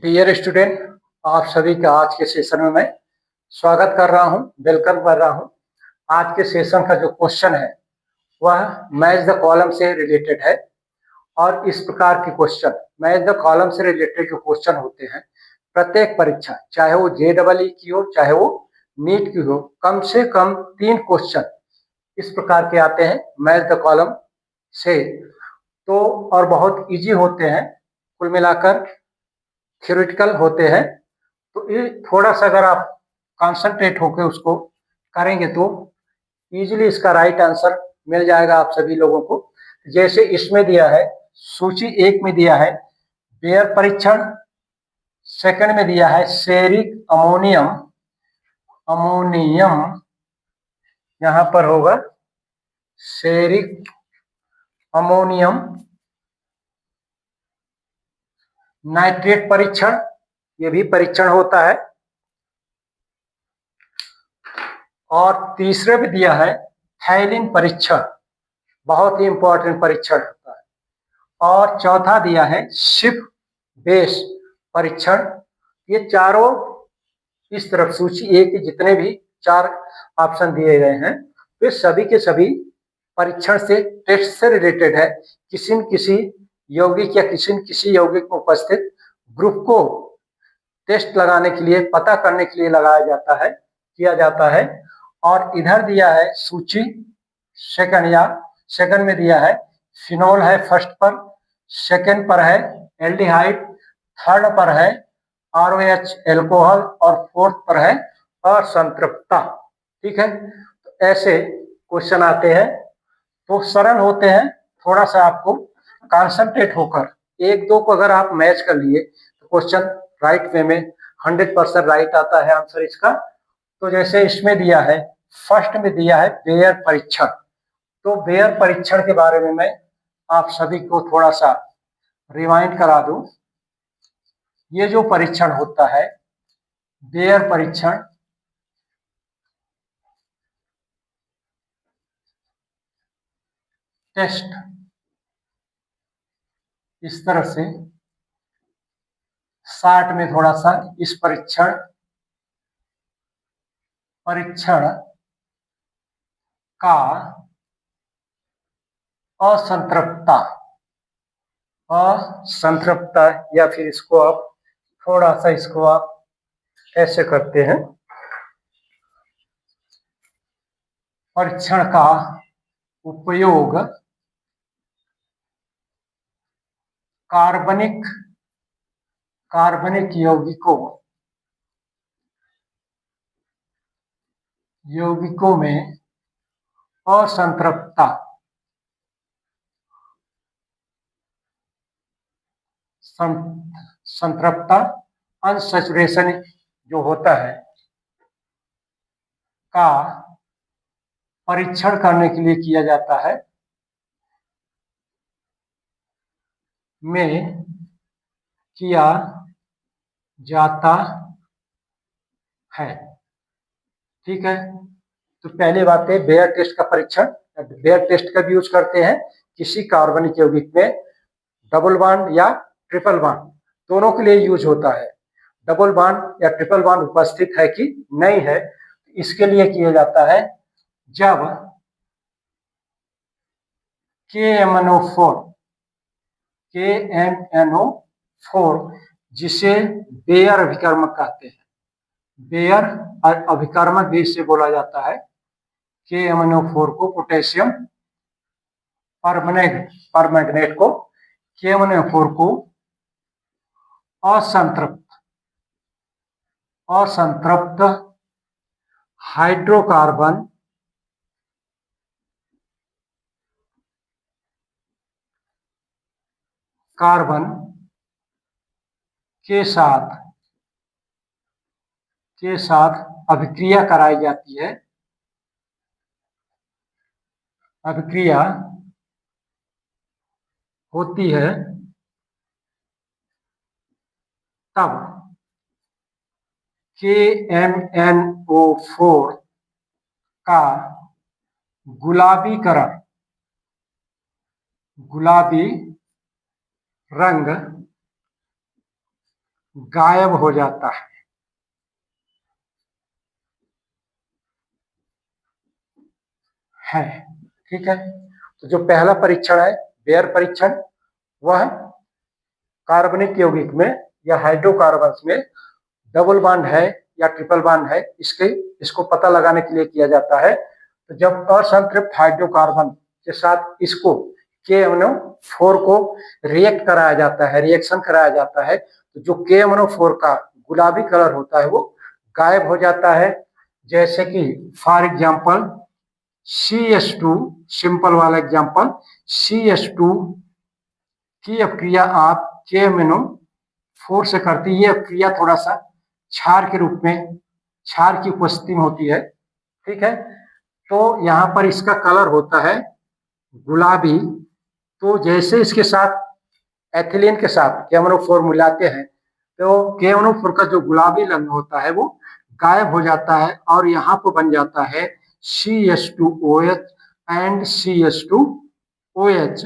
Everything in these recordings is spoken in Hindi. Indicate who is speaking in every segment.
Speaker 1: डियर स्टूडेंट, आप सभी का आज के सेशन में मैं स्वागत कर रहा हूं, वेलकम कर रहा हूं। आज के सेशन का जो क्वेश्चन है वह मैच द कॉलम से रिलेटेड है। और इस प्रकार के क्वेश्चन मैच द कॉलम से रिलेटेड जो क्वेश्चन होते हैं, प्रत्येक परीक्षा चाहे वो JEE की हो चाहे वो नीट की हो, कम से कम 3 क्वेश्चन इस प्रकार के आते हैं मैच द कॉलम से। तो और बहुत इजी होते हैं, कुल मिलाकर थ्योरेटिकल होते हैं। तो ये थोड़ा सा अगर आप कंसंट्रेट होकर उसको करेंगे तो इजीली इसका राइट आंसर मिल जाएगा आप सभी लोगों को। जैसे इसमें दिया है, सूची 1 में दिया है बेयर परीक्षण, सेकंड में दिया है सेरिक अमोनियम अमोनियम यहां पर होगा सेरिक अमोनियम नाइट्रेट परीक्षण, ये भी परीक्षण होता है। और तीसरे में दिया है थाइलिन परीक्षण, बहुत ही इंपॉर्टेंट परीक्षण होता है। और चौथा दिया है शिप बेस परीक्षण। ये चारों इस तरफ सूची ए के जितने भी 4 ऑप्शन दिए गए हैं वे सभी के सभी परीक्षण से, टेस्ट से रिलेटेड है। किसी न किसी यौगिक या किसी न किसी यौगिक में उपस्थित ग्रुप को टेस्ट लगाने के लिए, पता करने के लिए लगाया जाता है, किया जाता है। और इधर दिया है सूची सेकंड में दिया है फिनोल है फर्स्ट पर, सेकंड पर है एल्डिहाइड, थर्ड पर है ROH एल्कोहल और फोर्थ पर है असंतृप्तता। ठीक है, तो ऐसे क्वेश्चन आते हैं, तो सरल होते हैं। थोड़ा सा आपको कंसंट्रेट होकर एक दो को अगर आप मैच कर लिए तो क्वेश्चन राइट वे में 100% राइट आता है आंसर इसका। तो जैसे इसमें दिया है, फर्स्ट में दिया है बेयर परीक्षण। तो बेयर परीक्षण के बारे में मैं आप सभी को थोड़ा सा रिवाइंड करा दूं। ये जो परीक्षण होता है बेयर परीक्षण, टेस्ट, इस तरह से शार्ट में थोड़ा सा इस परीक्षण का असंतृप्तता या फिर इसको आप थोड़ा सा इसको आप ऐसे करते हैं, परीक्षण का उपयोग कार्बनिक यौगिकों में असंतृप्तता संतृप्तता अनसैचुरेशन जो होता है का परीक्षण करने के लिए किया जाता है, में किया जाता है। ठीक है, तो पहली बात है बेयर टेस्ट का परीक्षण। बेयर टेस्ट का भी यूज करते हैं किसी कार्बनिक यौगिक में डबल बॉन्ड या ट्रिपल बॉन्ड, दोनों के लिए यूज होता है। डबल बॉन्ड या ट्रिपल बॉन्ड उपस्थित है कि नहीं है, इसके लिए किया जाता है जब KMNO4 जिसे बेयर अभिकर्मक कहते हैं, बेयर अभिकर्मक भी इससे बोला जाता है। KMNO4 को पोटेशियम परमैंगनेट को, KMNO4 को असंतृप्त हाइड्रोकार्बन के साथ अभिक्रिया कराई जाती है। अभिक्रिया होती है तब KMNO4 का गुलाबी रंग गायब हो जाता है। ठीक है, तो जो पहला परीक्षण है बेयर परीक्षण, वह कार्बनिक यौगिक में या हाइड्रोकार्बन्स में डबल बॉन्ड है या ट्रिपल बॉन्ड है, इसको पता लगाने के लिए किया जाता है। तो जब असंतृप्त हाइड्रोकार्बन के साथ इसको KMnO4 को रिएक्ट कराया जाता है, रिएक्शन कराया जाता है, तो जो KMnO4 का गुलाबी कलर होता है वो गायब हो जाता है। जैसे कि फॉर एग्जाम्पल CH2, सिंपल वाला एग्जाम्पल, CH2 की अक्रिया आप KMnO4 से करती है। ये अक्रिया थोड़ा सा क्षार के रूप में, क्षार की उपस्थिति में होती है। ठीक है, तो यहाँ पर इसका कलर होता है गुलाबी। तो जैसे इसके साथ एथिलीन के साथ KMnO4 मिलाते हैं तो KMnO4 का जो गुलाबी रंग होता है वो गायब हो जाता है और यहाँ पर बन जाता है CH2OH एंड CH2OH।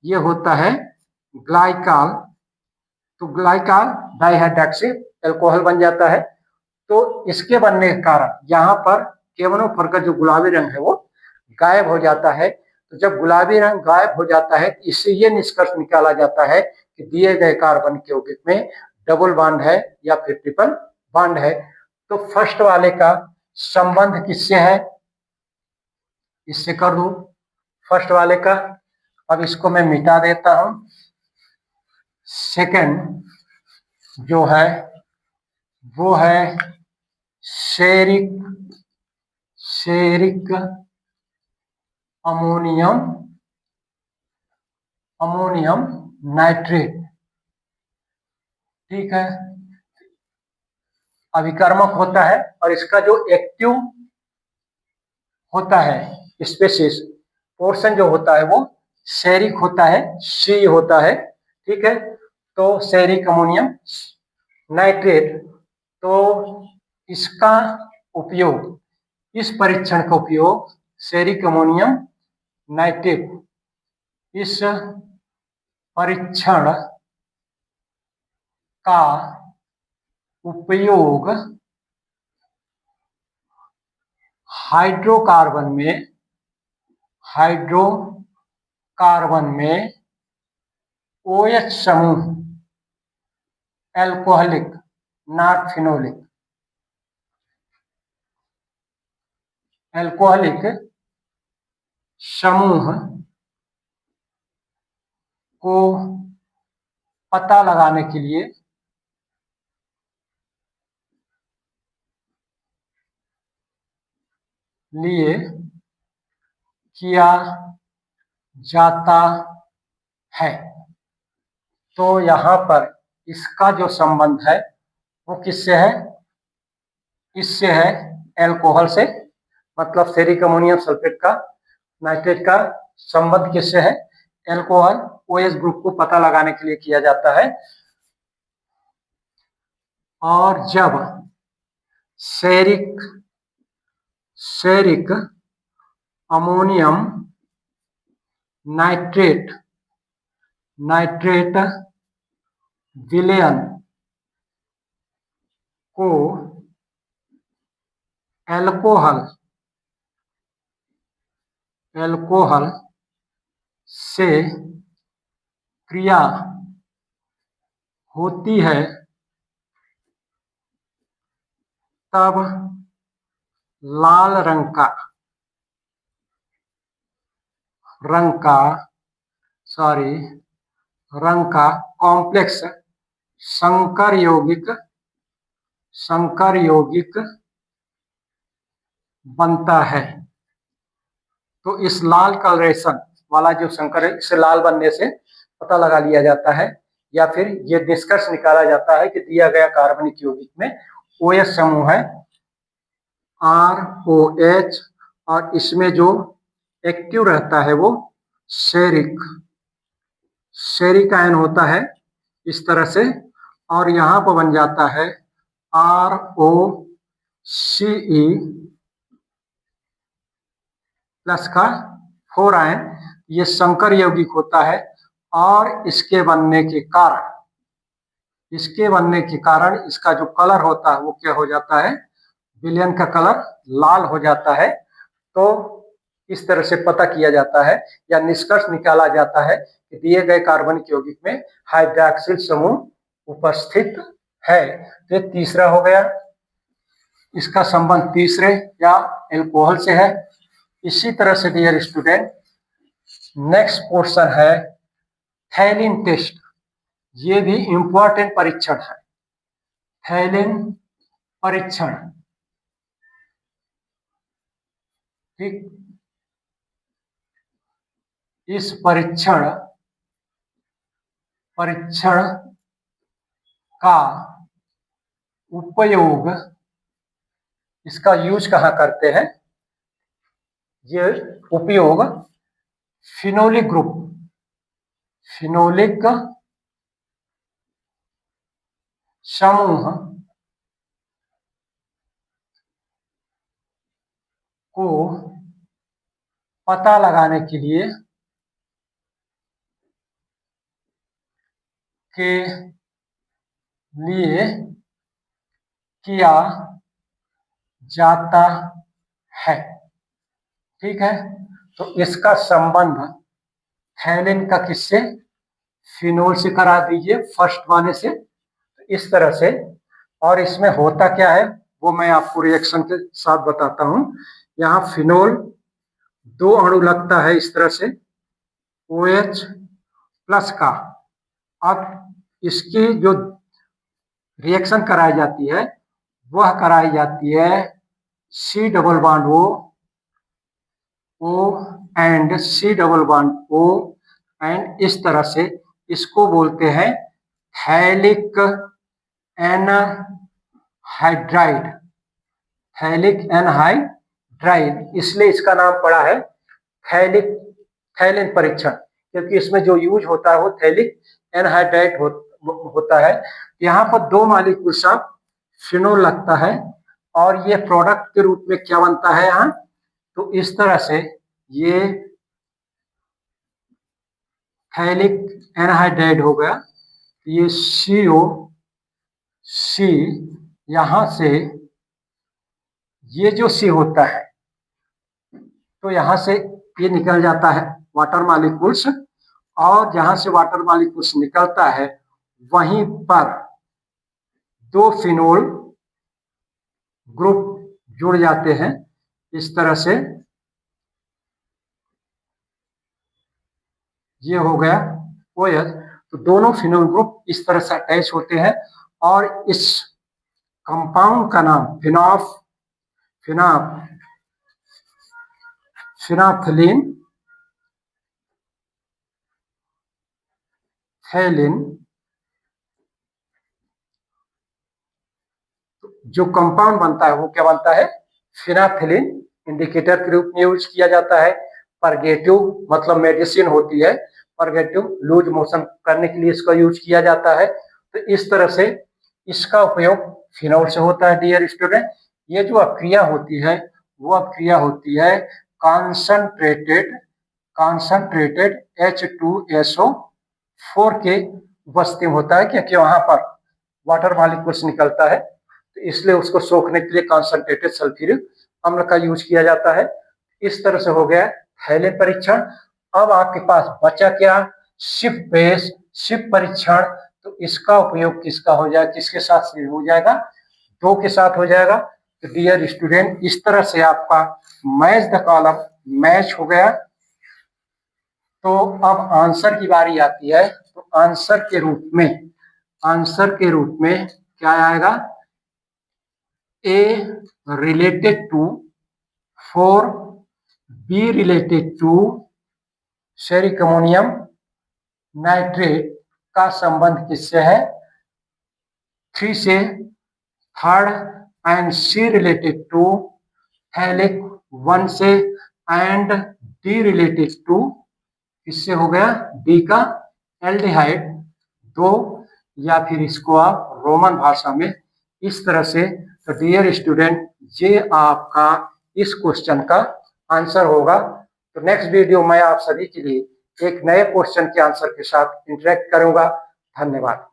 Speaker 1: ये होता है ग्लाइकाल। तो ग्लाइकाल डाइहाइड्रॉक्सी एल्कोहल बन जाता है। तो इसके बनने के कारण यहाँ पर KMnO4 का जो गुलाबी रंग है वो गायब हो जाता है। तो जब गुलाबी रंग गायब हो जाता है, इससे ये निष्कर्ष निकाला जाता है कि दिए गए कार्बन के यौगिक में डबल बॉन्ड है या फिर ट्रिपल बॉन्ड है। तो फर्स्ट वाले का संबंध किससे है, इससे कर दो फर्स्ट वाले का। अब इसको मैं मिटा देता हूं। सेकंड जो है वो है शेरिक अमोनियम नाइट्रेट। ठीक है, अभिकर्मक होता है और इसका जो एक्टिव होता है स्पेसिस पोर्शन जो होता है वो शेरिक होता है, सी होता है। ठीक है, तो शेरिक अमोनियम नाइट्रेट। तो इसका उपयोग, इस परीक्षण का उपयोग शेरिक अमोनियम नाइट्रेट, इस परीक्षण का उपयोग हाइड्रोकार्बन में OH समूह, एल्कोहलिक नॉट फिनोलिक, एल्कोहलिक समूह को पता लगाने के लिए किया जाता है। तो यहाँ पर इसका जो संबंध है वो किससे है, इससे है एल्कोहल से, मतलब फेरिक अमोनियम सल्फेट का नाइट्रेट का संबंध किससे है, एल्कोहल OH ग्रुप को पता लगाने के लिए किया जाता है। और जब शेरिक अमोनियम नाइट्रेट विलयन को एल्कोहल से क्रिया होती है तब लाल रंग का कॉम्प्लेक्स संकर यौगिक बनता है। तो इस लाल कलरेशन वाला जो संकर है, इसे लाल बनने से पता लगा लिया जाता है या फिर ये निष्कर्ष निकाला जाता है कि दिया गया कार्बनिक यौगिक में OH समूह है ROH और इसमें जो एक्टिव रहता है वो शेरिक आयन होता है इस तरह से, और यहाँ पर बन जाता है ROCE प्लस का 4 आयन। ये संकर यौगिक होता है और इसके बनने के कारण इसके बनने के कारण इसका जो कलर होता है वो क्या हो जाता है, विलयन का कलर लाल हो जाता है। तो इस तरह से पता किया जाता है या निष्कर्ष निकाला जाता है कि दिए गए कार्बनिक यौगिक में हाइड्रॉक्सिल समूह उपस्थित है। तो तीसरा हो गया, इसका संबंध तीसरे या एल्कोहल से है। इसी तरह से डियर स्टूडेंट नेक्स्ट पोर्शन है थैलिन टेस्ट। ये भी इंपॉर्टेंट परीक्षण है, थैलिन परीक्षण। ठीक, इस परीक्षण का उपयोग, इसका यूज कहाँ करते हैं, ये उपयोग फिनोलिक ग्रुप, फिनोलिक समूह को पता लगाने के लिए किया जाता है। ठीक है, तो इसका संबंध थैलिन का किससे, फिनोल से करा दीजिए, फर्स्ट वाले से। तो इस तरह से, और इसमें होता क्या है वो मैं आपको रिएक्शन के साथ बताता हूं। यहाँ फिनोल 2 अणु लगता है इस तरह से OH प्लस का। अब इसकी जो रिएक्शन कराई जाती है वह कराई जाती है C double bond O and C double bond O and इस तरह से, इसको बोलते हैं थैलिक एनहाइड्राइड, थैलिक एनहाइड्राइड, इसलिए इसका नाम पड़ा है थैलिन परीक्षण, क्योंकि इसमें जो यूज होता है वो थैलिक एनहाइड्राइड होता है। यहाँ पर 2 मॉलिक्यूल्स ऑफ फिनोल लगता है और ये प्रोडक्ट के रूप में क्या बनता है यहाँ, तो इस तरह से ये थैलिक एनहाइड्राइड हो गया। ये COC, यहां से ये जो C होता है तो यहां से ये निकल जाता है वाटर मॉलिक्यूल्स, और जहां से वाटर मॉलिक्यूल्स निकलता है वहीं पर 2 फिनोल ग्रुप जुड़ जाते हैं इस तरह से। ये हो गया OH, तो दोनों फिनोल ग्रुप इस तरह से अटैच होते हैं और इस कंपाउंड का नाम फिनाफ्थलीन थैलिन, जो कंपाउंड बनता है वो क्या बनता है, फिनाफ्थलीन। इंडिकेटर के रूप में यूज किया जाता है। परगेटिव मतलब मेडिसिन होती है, परगेटिव लूज मोशन करने के लिए इसका यूज किया जाता है। तो इस तरह से इसका उपयोग फिनोल से होता है डियर स्टूडेंट। ये जो अपक्रिया होती है वो अपक्रिया होती है कॉन्सनट्रेटेड H2SO4 के उपस्थिति में होता है, क्योंकि वहां पर वाटर मॉलिक्यूल्स निकलता है, तो इसलिए उसको सोखने के लिए कॉन्सनट्रेटेड सल्फ्यूरिक अम्ल का यूज किया जाता है। इस तरह से हो गया थैलिन परीक्षण। अब आपके पास बचा क्या, शिफ्ट परीक्षण। तो इसका उपयोग किसका हो जाएगा, किसके साथ हो जाएगा, 2 के साथ हो जाएगा। तो डियर स्टूडेंट इस तरह से आपका मैच द कॉलम मैच हो गया। तो अब आंसर की बारी आती है। तो आंसर के रूप में क्या आएगा, A related to 4, B related to ferric ammonium nitrate का संबंध किससे है, 3 से, third and C related to phthalic 1 से, एंड D रिलेटेड टू किससे हो गया, D का एल्डिहाइड 2, या फिर इसको आप रोमन भाषा में इस तरह से। तो डियर स्टूडेंट ये आपका इस क्वेश्चन का आंसर होगा। तो नेक्स्ट वीडियो मैं आप सभी के लिए एक नए क्वेश्चन के आंसर के साथ इंटरेक्ट करूंगा। धन्यवाद।